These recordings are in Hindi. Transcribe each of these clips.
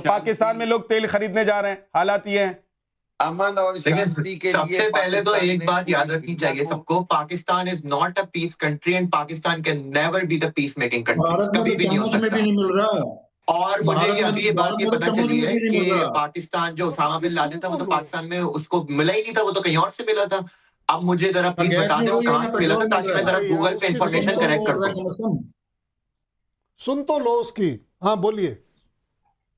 पाकिस्तान में लोग तेल खरीदने जा रहे हैं, हालात ये हैं। अमन और शांति के लिए सबसे पहले तो एक बात याद रखनी चाहिए सबको, Pakistan is not a peace country and Pakistan can never be the peace making country, कभी भी नहीं हो सकता। नहीं मिल रहा। और मुझे अभी ये बात ये पता चली है कि कि पाकिस्तान जो ओसामा बिन लादेन था वो तो पाकिस्तान में उसको मिला ही नहीं था, वो तो कहीं और से मिला था। अब मुझे जरा प्लीज बता दे वो कहाँ से मिला था, ताकि मैं जरा गूगल पे इंफॉर्मेशन करेक्ट कर दूं। सुन तो लो उसकी। हाँ बोलिए।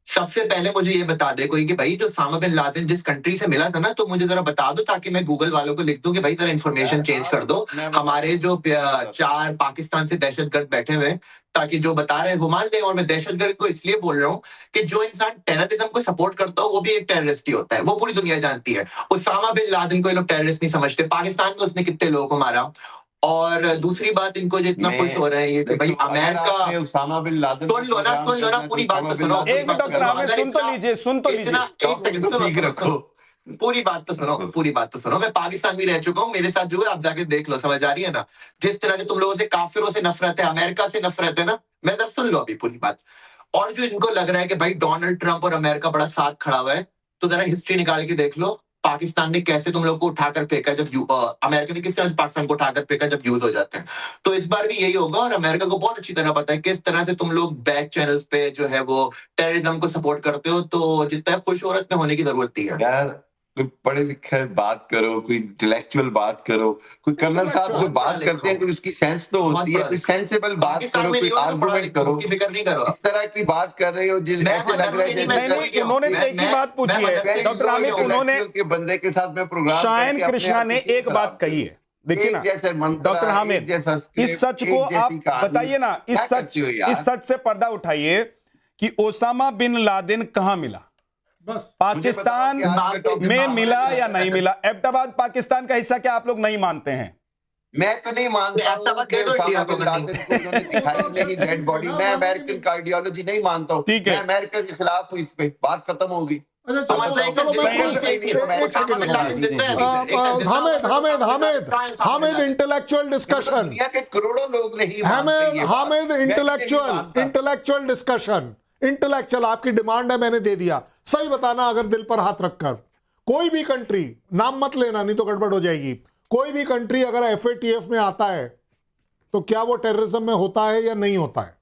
सबसे पहले मुझे ये बता दे कोई कि भाई जो ओसामा बिन लादेन जिस कंट्री से मिला था ना, तो मुझे जरा बता दो ताकि मैं गूगल वालों को लिख दूं कि भाई जरा इन्फॉर्मेशन चेंज कर दो। हमारे जो 4 पाकिस्तान से दहशतगर्द बैठे हुए, ताकि जो बता रहे हैं वो मान लें। और मैं दहशतगर्द को इसलिए बोल रहा हूँ कि जो इंसान टेररिज्म को सपोर्ट करता हो वो भी एक टेररिस्ट ही होता है, वो पूरी दुनिया जानती है। ओसामा बिन लादेन को ये लोग टेररिस्ट नहीं समझते। पाकिस्तान में उसने कितने लोगों को मारा। और दूसरी बात, इनको जितना खुश हो रहे हैं ये कि भाई अमेरिका, उसामा बिन लादेन सुन लो ना पूरी बात तो सुनो। एक मिनट डॉक्टर आमिर सुन तो लीजिए। एक सेकंड सुनो, पूरी बात तो सुनो। मैं पाकिस्तान भी रह चुका हूँ, मेरे साथ जो है आप जाके देख लो, समझ आ रही है ना। जिस तरह से तुम लोगों से काफिरों से नफरत है, अमेरिका से नफरत है ना, मैं जरा सुन लो अभी पूरी बात। और जो इनको लग रहा है कि भाई डोनाल्ड ट्रंप और अमेरिका बड़ा साथ खड़ा हुआ है, तो जरा हिस्ट्री निकाल के देख लो। पाकिस्तान ने कैसे तुम लोग को उठाकर फेंका जब अमेरिका ने किस तरह से पाकिस्तान को उठाकर फेंका जब यूज हो जाते हैं। तो इस बार भी यही होगा। और अमेरिका को बहुत अच्छी तरह पता है किस तरह से तुम लोग बैक चैनल्स पे जो है वो टेररिज्म को सपोर्ट करते हो। तो जितना खुश हो रहा होने की जरूरत नहीं है यार। कोई पढ़े लिखे बात करो, कोई इंटेलेक्चुअल बात करो, कोई कर्नल साहब जो बात करते हैं कोई उसकी सेंस तो होती है, कोई सेंसेबल बात करो, कोई आर्गुमेंट करो। फिक्र नहीं करो, इस तरह की बात कर रहे हो जिस ऐसे लग रहा है उन्होंने एक ही बात पूछी है डॉक्टर आमिर, उन्होंने के बंदे के साथ में प्रोग्राम शायन कृष्णा ने एक बात कही है। देखिए ना डॉक्टर हामिद, इस सच को आप बताइए ना, इस सच से पर्दा उठाइए कि ओसामा बिन लादेन कहां मिला। बस पाकिस्तान में मिला या नहीं मिला? एबटाबाद पाकिस्तान का हिस्सा क्या आप लोग नहीं मानते हैं? मैं तो नहीं मानता हूं कि ओसामा बिन लादेन को उन्होंने दिखाई नहीं डेड बॉडी। मैं अमेरिकन का आइडियोलॉजी नहीं मानता हूं। ठीक है, मैं अमेरिका के खिलाफ हूं, इस पे बात खत्म होगी। हामिद इंटेलेक्चुअल डिस्कशन, दुनिया के करोड़ों लोग नहीं हामिद इंटेलेक्चुअल डिस्कशन, इंटेलेक्चुअल आपकी डिमांड है, मैंने दे दिया। सही बताना अगर दिल पर हाथ रखकर, कोई भी कंट्री, नाम मत लेना नहीं तो गड़बड़ हो जाएगी, कोई भी कंट्री अगर एफएटीएफ में आता है तो क्या वो टेररिज्म में होता है या नहीं होता है?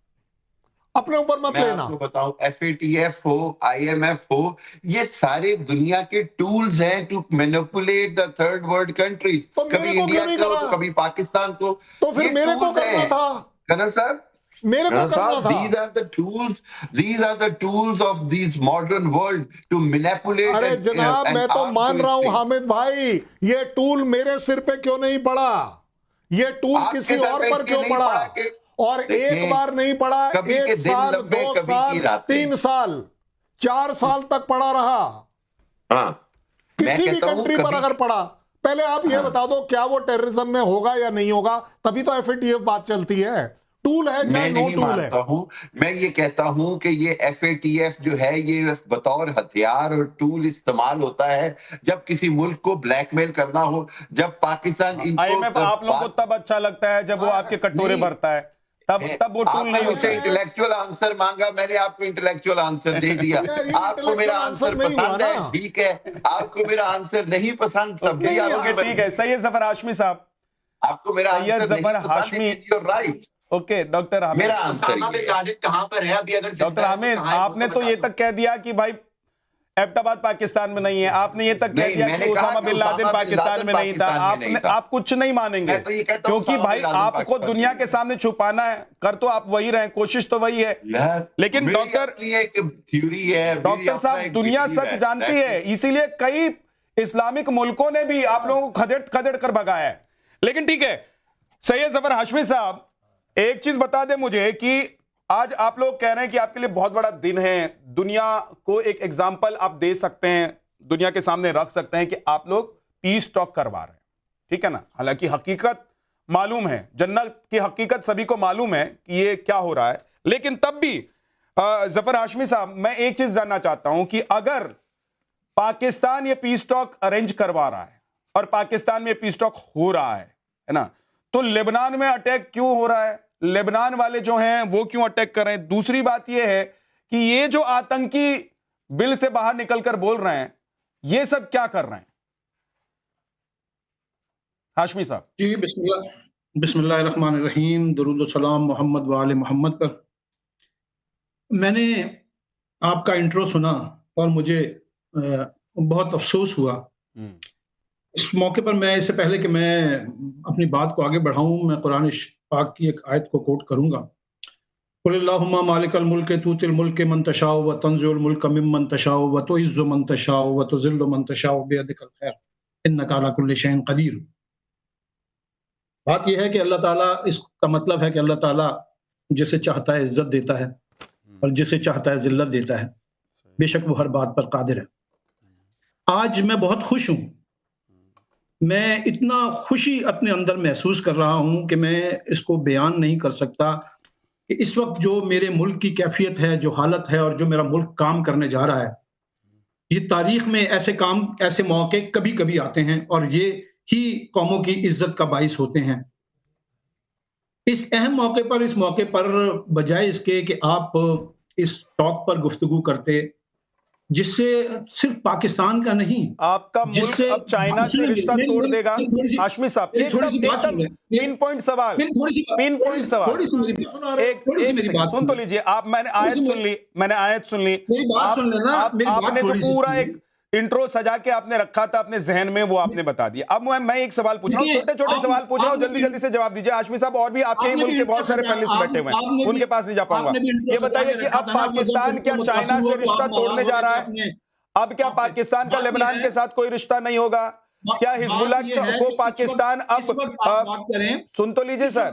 अपने ऊपर मत लेना। आपको बताऊं, एफएटीएफ हो, आईएमएफ हो, ये सारे दुनिया के टूल्स हैं to manipulate the third world countries. कभी इंडिया को तो कभी पाकिस्तान को। तो फिर मेरे को करना था कर्नल साहब, मेरे को करना था। These are the tools of these modern world to manipulate। अरे जनाब, मैं तो मान रहा हूं हामिद भाई, ये टूल मेरे सिर पे क्यों नहीं पड़ा? ये टूल किसी और पर क्यों पड़ा? और एक बार नहीं पड़ा, 1 साल, 2 साल, 3 साल, 4 साल तक पड़ा रहा। किसी भी कंट्री पर अगर पड़ा, पहले आप ये बता दो क्या वो टेररिज्म में होगा या नहीं होगा, तभी तो एफएटीएफ बात चलती है। टूल है चाहे नो टूल है। मैं ये कहता हूं कि ये एफएटीएफ जो है ये बतौर हथियार और टूल इस्तेमाल होता है जब किसी मुल्क को ब्लैकमेल करना हो। जब पाकिस्तान आईएमएफ आप लोगों को तब अच्छा लगता है जब वो आपके कटोरे भरता है, तब वो टूल नहीं होता। इंटेलेक्चुअल आंसर मांगा, मैंने आपको इंटेलेक्चुअल आंसर दे दिया। आपको मेरा आंसर पसंद है, ठीक है। आपको मेरा आंसर नहीं पसंद, तब भी ठीक है। सैयद जफर हाशमी साहब, आपको मेरा आंसर नहीं पसंद, your right. Okay doctor Hamid, मेरा आंसर कहां पर है अभी? अगर डॉक्टर हामिद, आपने तो ये तक कह दिया कि भाई एबटाबाद पाकिस्तान में नहीं है, आपने ये तक कह दिया कि ओसामा बिन लादेन पाकिस्तान में नहीं था। आप कुछ नहीं मानेंगे क्योंकि भाई आपको दुनिया के सामने छुपाना है। कर तो आप वही रहे, कोशिश तो वही है, लेकिन डॉक्टर साहब दुनिया सच जानती है, इसीलिए कई इस्लामिक मुल्कों ने भी आप लोगों को खदेड़ कर भगाया है। लेकिन ठीक है, सैयद जफर हाशमी साहब, एक चीज बता दे मुझे कि आज आप लोग कह रहे हैं कि आपके लिए बहुत बड़ा दिन है, दुनिया को एक एग्जाम्पल आप दे सकते हैं, दुनिया के सामने रख सकते हैं कि आप लोग पीस टॉक करवा रहे हैं, ठीक है ना। हालांकि हकीकत मालूम है, जन्नत की हकीकत सभी को मालूम है कि ये क्या हो रहा है, लेकिन तब भी जफर हाशमी साहब, मैं एक चीज जानना चाहता हूं कि अगर पाकिस्तान ये पीस टॉक अरेंज करवा रहा है और पाकिस्तान में पीस टॉक हो रहा है ना, तो लेबनान में अटैक क्यों हो रहा है? लेबनान वाले जो हैं वो क्यों अटैक कर रहे हैं? दूसरी बात यह है कि ये जो आतंकी बिल से बाहर निकलकर बोल रहे हैं, ये सब क्या कर रहे हैं? हाशमी साहब जी, बिस्मिल्लाहिर्रहमानिर्रहीम, दरूद व सलाम मोहम्मद व आले मोहम्मद पर। मैंने आपका इंट्रो सुना और मुझे बहुत अफसोस हुआ। इस मौके पर मैं, इससे पहले कि मैं अपनी बात को आगे बढ़ाऊं, मैं कुरान पाक की एक आयत को कोट करूंगा। कुलिल्लाहुम्मा मालिकल मुल्क तूतिल मुल्क मन तशाउ व तंज़िउल मुल्क मिम्मन तशाउ व तुइज़्ज़ु मन तशाउ व तुज़िल्लु मन तशाउ बियदिकल खैर इन्नका अला कुल्लि शैइन क़दीर। बात यह है कि अल्लाह ताला, इसका मतलब है कि अल्लाह ताला जिसे चाहता है इज्जत देता है और जिसे चाहता है जिल्लत देता है। बेशक वो हर बात पर कादिर है। आज मैं बहुत खुश हूं। मैं इतना खुशी अपने अंदर महसूस कर रहा हूं कि मैं इसको बयान नहीं कर सकता कि इस वक्त जो मेरे मुल्क की कैफियत है, जो हालत है और जो मेरा मुल्क काम करने जा रहा है, ये तारीख में ऐसे काम, ऐसे मौके कभी कभी आते हैं और ये ही कौमों की इज्जत का बाइस होते हैं। इस अहम मौके पर, इस मौके पर बजाय इसके कि आप इस टॉक पर गुफ्तगू करते जिससे सिर्फ पाकिस्तान का नहीं, आपका मुल्क अब चाइना से रिश्ता तोड़ देगा। हाशमी साहब, एकदम पिन पॉइंट सवाल, पिन पॉइंट सवाल, सुन तो लीजिए आप। मैंने आयत सुन ली, आपने जो पूरा एक इंट्रो सजा के आपने रखा था अपने जहन में, वो आपने बता दिया। अब मैं एक सवाल पूछ रहा हूँ, छोटे छोटे सवाल पूछ रहा हूँ, जल्दी जल्दी से जवाब दीजिए। हाशमी साहब, और भी आपके ही मुल्क के बहुत सारे पैनलिस्ट बैठे हुए हैं, उनके पास नहीं जा पाऊंगा। ये बताइए कि अब पाकिस्तान क्या चाइना से रिश्ता तोड़ने जा रहा है? अब क्या पाकिस्तान का लेबनान के साथ कोई रिश्ता नहीं होगा? क्या हिजबुल्लाह को पाकिस्तान, अब सुन तो लीजिए सर,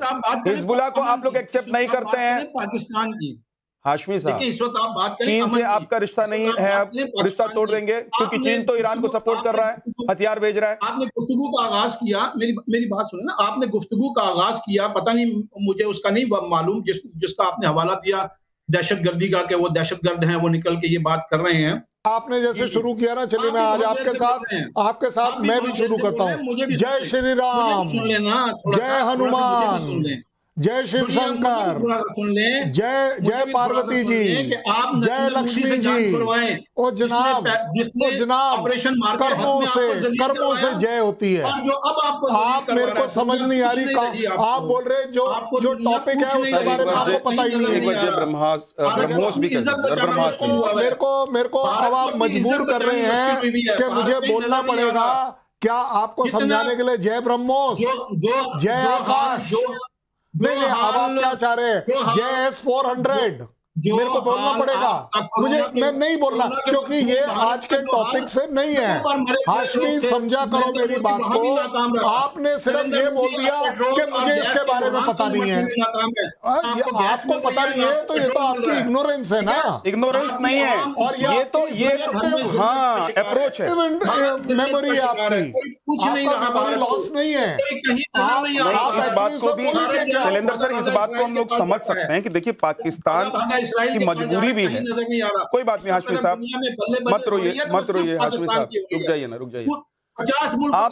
हिजबुल्लाह को आप लोग एक्सेप्ट नहीं करते हैं पाकिस्तान की? हाशमी साहब, इस वक्त आप बात करें चीन से आपका रिश्ता नहीं है, अब रिश्ता तोड़ देंगे क्योंकि चीन तो ईरान को सपोर्ट कर रहा है, हथियार भेज रहा है। आपने गुफ्तगू का आगाज किया, मेरी बात सुने ना, आपने गुफ्तगू का आगाज किया, पता नहीं, मुझे उसका नहीं मालूम, जिसका आपने हवाला दिया दहशतगर्दी का, कि वो दहशतगर्द हैं, वो निकल के ये बात कर रहे हैं। आपने जैसे शुरू किया ना, चलिए मैं आज आपके साथ मैं भी शुरू करता हूँ। जय श्री राम, जय हनुमान, जय शिव शंकर, जय पार्वती जी, जय लक्ष्मी जी। ओ जनाब, कर्मों से जय होती है। आप मेरे को समझ नहीं आ रही, आप बोल रहे जो टॉपिक है उसके बारे में आपको पता ही नहीं है। मेरे को अब आप मजबूर कर रहे हैं कि मुझे बोलना पड़ेगा। क्या आपको समझाने के लिए जय ब्रह्मोस, जय आकाश, नहीं, अब आप क्या चाह रहे हैं? जय S-400 मेरे को बोलना पड़ेगा? मुझे, मैं नहीं बोलना क्योंकि ये आज के टॉपिक से नहीं है। हाशमी, समझा करो मेरी बात को। आपने सिर्फ ये बोल दिया कि मुझे इसके बारे में पता नहीं है। आपको पता नहीं है तो ये तो आपकी इग्नोरेंस है ना। इग्नोरेंस नहीं है, और ये तो हाँ अप्रोच है, मेमोरी है आपकी, मेमोरी लॉस नहीं है। इस बात को भी शैलेंद्र सर, इस बात को हम लोग समझ सकते हैं कि देखिए पाकिस्तान की मजबूरी भी है। कोई बात नहीं हाशमी साहब, मत रोइए हाशमी साहब, रुक जाइए। 50 मुल्क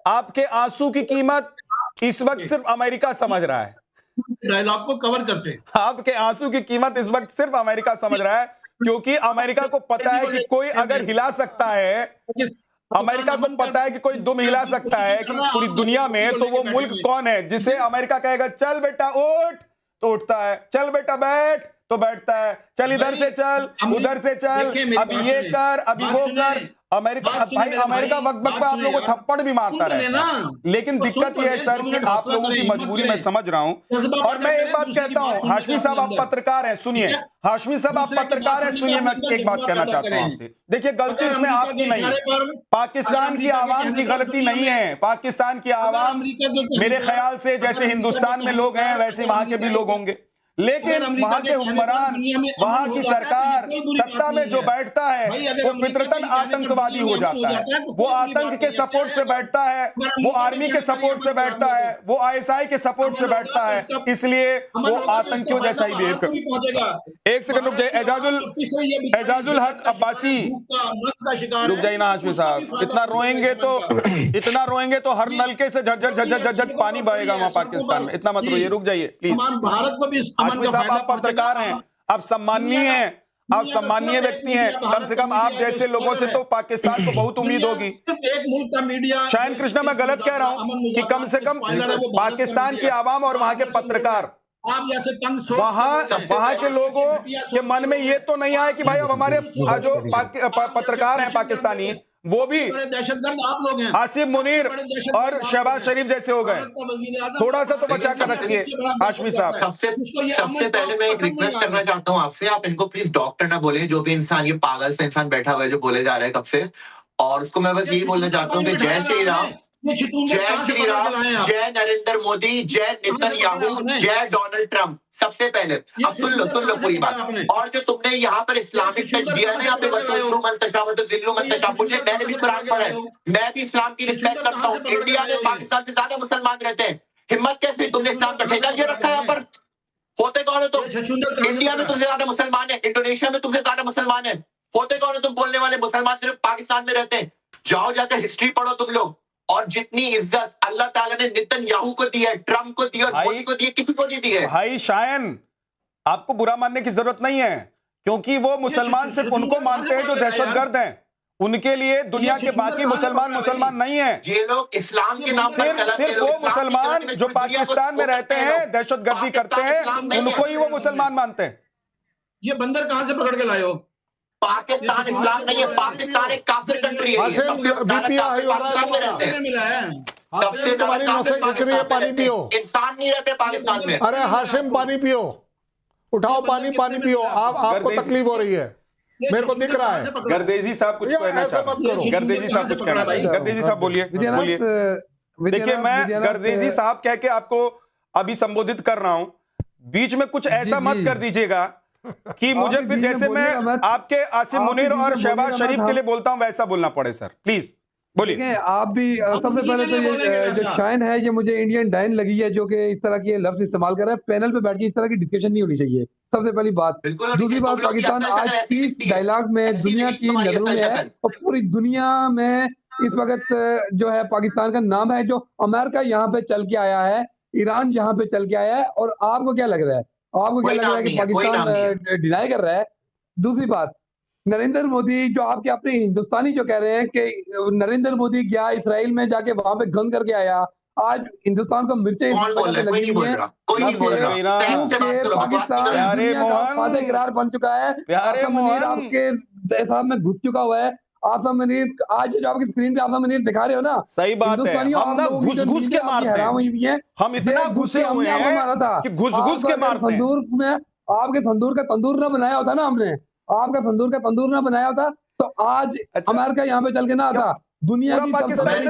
आपके आंसू की कीमत इस वक्त सिर्फ अमेरिका समझ रहा है। डायलॉग को कवर करते, आपके आंसू की कीमत इस वक्त सिर्फ अमेरिका समझ रहा है, क्योंकि अमेरिका को पता है कि कोई अगर हिला सकता है, अमेरिका को पता है कि कोई दुम हिला सकता है कि पूरी दुनिया में, तो वो मुल्क कौन है जिसे अमेरिका कहेगा चल बेटा उठ तो उठता है, चल बेटा बैठ तो बैठता है, चल इधर से चल, उधर से चल, अभी ये कर, अभी वो कर। अमेरिका, भाई अमेरिका वक्त वक्त पे आप लोगों को थप्पड़ भी मारता रहता है। लेकिन दिक्कत यह है सर कि आप लोगों की मजबूरी मैं समझ रहा हूं। और मैं एक बात कहता हूं, हाशमी साहब आप पत्रकार हैं, सुनिए, हाशमी साहब आप पत्रकार हैं, सुनिए, मैं एक बात कहना चाहता हूं आपसे। देखिए गलती इसमें आपकी नहीं है, पाकिस्तान की आवाम की गलती नहीं है। पाकिस्तान की आवाम मेरे ख्याल से जैसे हिंदुस्तान में लोग हैं वैसे वहां के भी लोग होंगे, लेकिन वहां के हुक्मरान, वहां की सरकार, सत्ता में जो बैठता है वो फितरतन आतंकवादी हो जाता है। वो आतंक के सपोर्ट से बैठता है, वो आर्मी के सपोर्ट से बैठता है, वो ISI के सपोर्ट से बैठता है, इसलिए वो आतंकियों जैसा ही बिहेव कर। एक सेकंड रुक जाइए, एजाजुल हक अब्बासी, रुक जाइए ना हाशमी साहब, इतना रोएंगे तो हर नलके से झट पानी बहेगा वहां पाकिस्तान में। इतना मत रोइए, रुक जाइए प्लीज। हाशमी साहब आप पत्रकार हैं, आप सम्माननीय हैं, आप सम्मानीय व्यक्ति हैं, कम से कम आप जैसे लोगों से तो पाकिस्तान को बहुत उम्मीद होगी। एक मुल्क का मीडिया, शायन कृष्णा, मैं गलत कह रहा हूं कि कम से कम पाकिस्तान की आवाम और वहां के पत्रकार, वहां के लोगों के मन में ये तो नहीं आया कि भाई अब हमारे जो पत्रकार हैं पाकिस्तानी, वो भी दहशतगर्द आप लोग हैं, आसिफ मुनीर और शहबाज शरीफ जैसे हो गए। थोड़ा सा तो बचा कर रखिए हाशमी साहब। सबसे पहले मैं एक रिक्वेस्ट करना चाहता हूँ आपसे, आप इनको प्लीज डॉक्टर ना बोले, जो भी इंसान, ये पागल से इंसान बैठा हुआ है जो बोले जा रहे हैं कब से, और उसको मैं बस यही बोलना चाहता हूँ कि जय श्री राम, जय श्री राम, जय नरेंद्र मोदी, जय नेतन्याहू, जय डोनाल्ड ट्रंप। सबसे पहले अब सुन लो पूरी बात। और जो तुमने यहाँ पर इस्लामिक टच दिया है ना, यहाँ पे मुझे, मैंने भी कुरान पढ़ा है, मैं भी इस्लाम की रिस्पेक्ट करता हूँ। इंडिया में पाकिस्तान से ज्यादा मुसलमान रहते हैं, हिम्मत कैसे तुमने इस्लाम का ठेका लिए रखा है? यहाँ पर होते कौन है तुम? इंडिया में तुमसे ज्यादा मुसलमान है, इंडोनेशिया में तुमसे ज्यादा मुसलमान है, होते कौन है तुम बोलने वाले? मुसलमान सिर्फ पाकिस्तान में रहते हैं। जाओ जाकर हिस्ट्री पढ़ो तुम लोग। और जितनी इज्जत अल्लाह ताला ने नेतन्याहू को दी है, ट्रंप को दी है, मोदी को दी है, किसी को नहीं दी है। भाई शायन, आपको बुरा मानने की जरूरत नहीं है, क्योंकि वो मुसलमान सिर्फ उनको मानते हैं जो दहशतगर्द हैं। उनके लिए दुनिया के बाकी मुसलमान नहीं है। ये लोग इस्लाम के नाम पर सिर्फ वो मुसलमान जो पाकिस्तान में रहते हैं, दहशतगर्दी करते हैं, उनको ही वो मुसलमान मानते हैं। ये बंदर कहां से पकड़ के लाए हो? पाकिस्तान इस्लाम नहीं है, पाकिस्तान एक काफिर कंट्री है। पानी पियो, इंसान नहीं रहते पाकिस्तान में। अरे हाशिम पानी पियो, उठाओ पानी पियो। आपको तकलीफ हो रही है, मेरे को दिख रहा है। गर्देजी साहब कुछ कहना चाहते हैं। गर्देजी साहब कुछ कहना चाहते हैं। गर्देजी साहब बोलिए। देखिए, मैं गर्देजी साहब कह के आपको अभी संबोधित कर रहा हूं, बीच में कुछ ऐसा मत कर दीजिएगा कि मुझे फिर जैसे मैं आपके आसिफ मुनीर और शहबाज शरीफ के लिए बोलता हूं वैसा बोलना पड़े। सर प्लीज बोलिए। आप भी सबसे पहले तो ये जो शाइन है, ये मुझे इंडियन डाइन लगी है, जो कि इस तरह के लफ्ज इस्तेमाल कर रहा है। पैनल पे बैठ के इस तरह की डिस्कशन नहीं होनी चाहिए, सबसे पहली बात। दूसरी बात, पाकिस्तान आज पीस डायलॉग में दुनिया की नजरों में है, और पूरी दुनिया में इस वक्त जो है पाकिस्तान का नाम है। जो अमेरिका यहाँ पे चल के आया है, ईरान यहाँ पे चल के आया है, और आपको क्या लग रहा है? आपको क्या लग रहा है कि पाकिस्तान डिनाई कर रहा है? दूसरी बात, नरेंद्र मोदी जो आपके अपने हिंदुस्तानी जो कह रहे हैं कि नरेंद्र मोदी गया इसराइल में, जाके वहां पे गन करके आया। आज हिंदुस्तान को मिर्चें लगी हुई है, पाकिस्तान करार बन चुका है, आपके हिसाब में घुस चुका हुआ है। आसम मनीर आज जो आपकी स्क्रीन पे आसम मनीर दिखा रहे हो ना, सही बात है, हम ना घुस के मारते हैं। हम इतना घुसे हुए हैं कि घुस के मारते हैं। तंदूर में आपके तंदूर का तंदूर ना बनाया होता ना, हमने आपका तंदूर का तंदूर ना बनाया होता तो आज अमेरिका यहाँ पे चल के ना आता। दुनिया की सबसे बड़ी,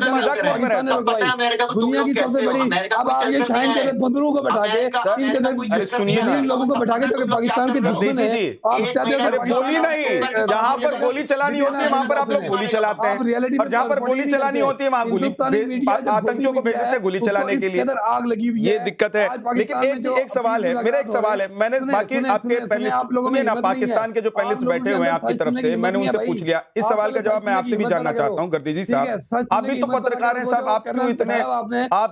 दुनिया की सबसे बड़ी, अब आप ये शाइन के बंदरों को बैठा के, सुनिए लोगों को बैठा के, जो पाकिस्तान के दुश्मन है, आप चाहते हो गोली नहीं, जहाँ पर गोली चलानी होती है वहां पर आप लोग गोली चलाते हैं, और जहाँ पर गोली चलानी होती है वहां गोली, आतंकियों को भेज देते हैं गोली चलाने के लिए। आग लगी हुई है, ये दिक्कत है। लेकिन एक सवाल है, मेरा एक सवाल है, मैंने बाकी आपके पैनलिस्ट, पाकिस्तान के जो पैनलिस्ट बैठे हुए हैं आपकी तरफ से, मैंने उनसे पूछ लिया। इस सवाल का जवाब मैं आपसे भी जानना चाहता हूँ गर्देजी साहब। आप भी तो पत्रकार हैं साहब, आप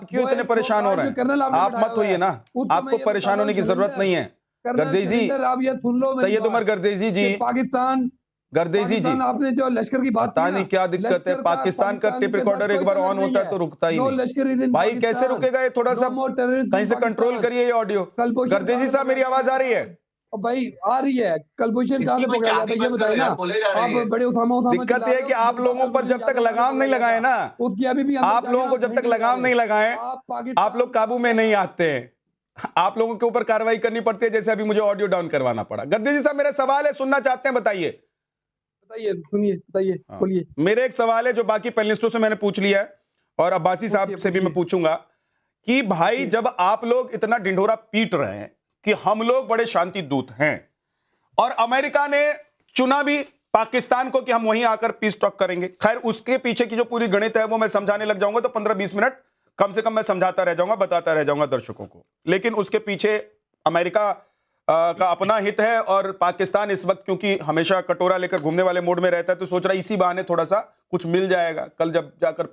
क्यों इतने परेशान हो रहे हैं? आप मत होइए ना, आपको परेशान होने की जरूरत नहीं है। गर्देजी, सैयद उमर गर्देजी जी, पाकिस्तान गर्देजी जी, आपने जो लश्कर की बात, पता नहीं क्या दिक्कत है, पाकिस्तान का टेप रिकॉर्डर एक बार ऑन होता है तो रुकता ही नहीं। भाई कैसे रुकेगा ये? थोड़ा सा कहीं से कंट्रोल करिए ये ऑडियो। गर्देजी साहब, मेरी आवाज आ रही है? भाई आ रही है। कलभूषण कहां से पकड़ा जाता है ये बताइए ना। आप बड़े उसामा दिक्कत ये है कि आप लोगों पर जब तक लगाम नहीं लगाए ना, उसकी अभी भी आप लोगों को जब तक लगाम नहीं लगाए, आप लोग काबू में नहीं आते हैं। आप लोगों के ऊपर कार्रवाई करनी पड़ती है, जैसे अभी मुझे ऑडियो डाउन करवाना पड़ा। गर्देजी साहब, मेरा सवाल है, सुनना चाहते हैं, बताइए। सुनिए, बताइए, बोलिए। मेरे एक सवाल है जो बाकी पैनलिस्टों से मैंने पूछ लिया है, और अब्बासी साहब से भी मैं पूछूंगा कि भाई जब आप लोग इतना ढिंढोरा पीट रहे हैं कि हम लोग बड़े शांति दूत हैं, और अमेरिका ने चुना भी पाकिस्तान को कि हम वहीं आकर पीस टॉक करेंगे। खैर, उसके पीछे की जो पूरी गणित है वो मैं समझाने लग जाऊंगा तो 15-20 मिनट कम से कम मैं समझाता रह जाऊंगा, बताता रह जाऊंगा दर्शकों को। लेकिन उसके पीछे अमेरिका का अपना हित है, और पाकिस्तान इस वक्त क्योंकि हमेशा कटोरा लेकर घूमने वाले मोड में रहता है, तो सोच रहा है इसी बहाने थोड़ा सा कुछ मिल जाएगा, कल जब जाकर